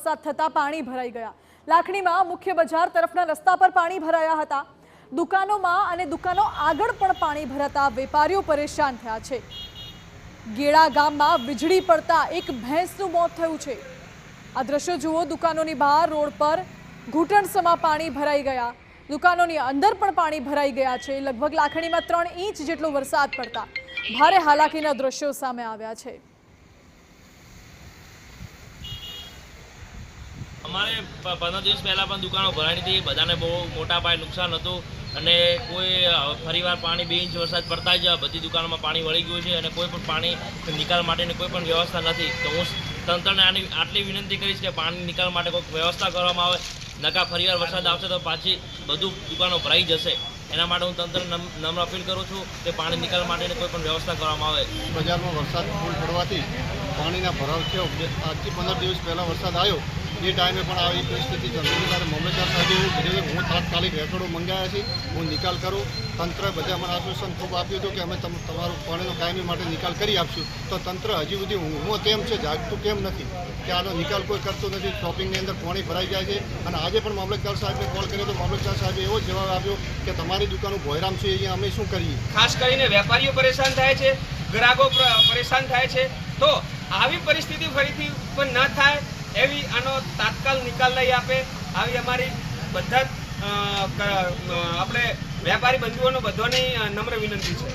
વરસાદ થતાં પાણી ભરાઈ ગયા। લાખણીમાં મુખ્ય બજાર તરફના રસ્તા પર પાણી ભરાયા હતા। દુકાનોમાં અને દુકાનો આગળ પણ પાણી ભરાતા વેપારીઓ પરેશાન થયા છે। ગેડા ગામમાં વીજળી પડતા એક ભેંસનું મોત થયું છે। આ દ્રશ્યો જુઓ, દુકાનોની બહાર રોડ પર ઘૂંટણસમા પાણી ભરાઈ ગયા। દુકાનોની અંદર પણ પાણી ભરાઈ ગયા છે। લગભગ લાખણીમાં 3 ઇંચ જેટલો વરસાદ પડતા ભારે હાલાકીના દ્રશ્યો સામે આવ્યા છે। અમારે 15 દિવસ પહેલા પણ દુકાનો ભરાણી હતી, બધાને બહુ મોટા પાયે નુકસાન હતું અને કોઈ ફરીવાર પાણી 2 ઇંચ વરસાદ પડતા જ બધી દુકાનોમાં પાણી વળી ગયું છે અને કોઈ પણ પાણી નિકાલ માટેની કોઈ પણ વ્યવસ્થા નથી। તો હું તંત્રને આટલી વિનંતી કરીશ કે પાણી નિકાલ માટે કોઈ વ્યવસ્થા કરવામાં આવે, નકા ફરીવાર વરસાદ આવશે તો પાછી બધું દુકાનો ભરાઈ જશે। એના માટે હું તંત્રને નમ્ર અપીલ કરું છું કે પાણી નિકાલ માટેની કોઈ પણ વ્યવસ્થા કરવામાં આવે। બજારમાં વરસાદ ફૂલ પડવાથી પાણીના ભરાવ થયો। આજથી 15 દિવસ પહેલાં વરસાદ આવ્યો એ ટાઈમે પણ આવી પરિસ્થિતિ જનરલી મામલતદાર સાહેબે એવું કીધું કે હું તાત્કાલિક રેકર્ડો મંગાવ્યા છે, હું નિકાલ કરું। તંત્રએ બધા મને આશ્વાસન ખૂબ આપ્યું હતું કે અમે તમારું પાણીનો કાયમી માટે નિકાલ કરી આપશું। તો તંત્ર હજી સુધી ઊંઘમાં કેમ છે, જાગતું કેમ નથી કે આનો નિકાલ કોઈ કરતું નથી। શોપિંગની અંદર પાણી ભરાઈ જાય છે અને આજે પણ મામલતદાર સાહેબને કોલ કર્યો તો મામલતદાર સાહેબે એવો જ જવાબ આપ્યો કે તમારી દુકાનો ભોયરામ છે, અહીંયા અમે શું કરીએ। ખાસ કરીને વેપારીઓ પરેશાન થાય છે, ગ્રાહકો પરેશાન થાય છે। તો આવી પરિસ્થિતિ ફરીથી પણ ન થાય એવી આનો તાત્કાલ નિકાલ લઈ આપે આવી અમારી બધા આપણે વેપારી બંધુઓનો બધાની નમ્ર વિનંતી છે।